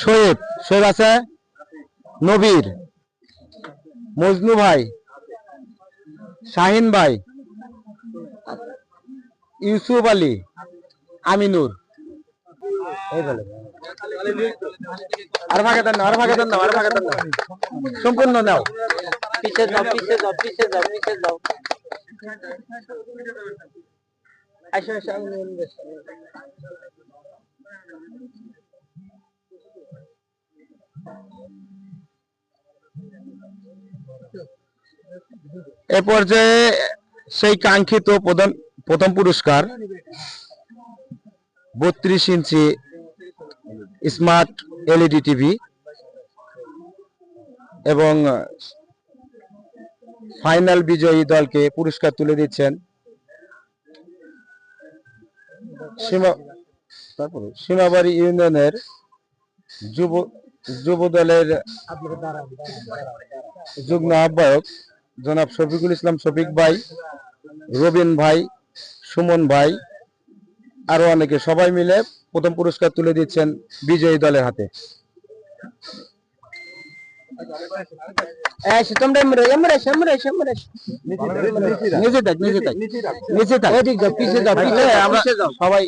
শোয়েব শোয়েব আছে, নবীর, মজনু ভাই, শাহিন ভাই, ইউসুফ আলী, আমিনুর। এই বলে আর ভাগে দেন না, আর ভাগে দেন না, আর ভাগে দেন না, সম্পূর্ণ নাও। পিছে যাও, পিছে যাও, পিছে যাও, পিছে যাও। আসো আসো, আমি এ পর্যায়ে সেই কাঙ্ক্ষিত প্রথম পুরস্কার 32 ইঞ্চি স্মার্ট এলইডি টিভি এবং ফাইনাল বিজয়ী দলকে পুরস্কার তুলে দিচ্ছেন সীমাবাড়ি ইউনিয়নের যুব দলের যুগ্ম আহ্বায়ক জনাব শফিকুল ইসলাম শফিক ভাই, রবিন ভাই, সুমন ভাই, আরো অনেকে, সবাই মিলে প্রথম পুরস্কার তুলে দিচ্ছেন বিজয়ী দলের হাতে। সবাই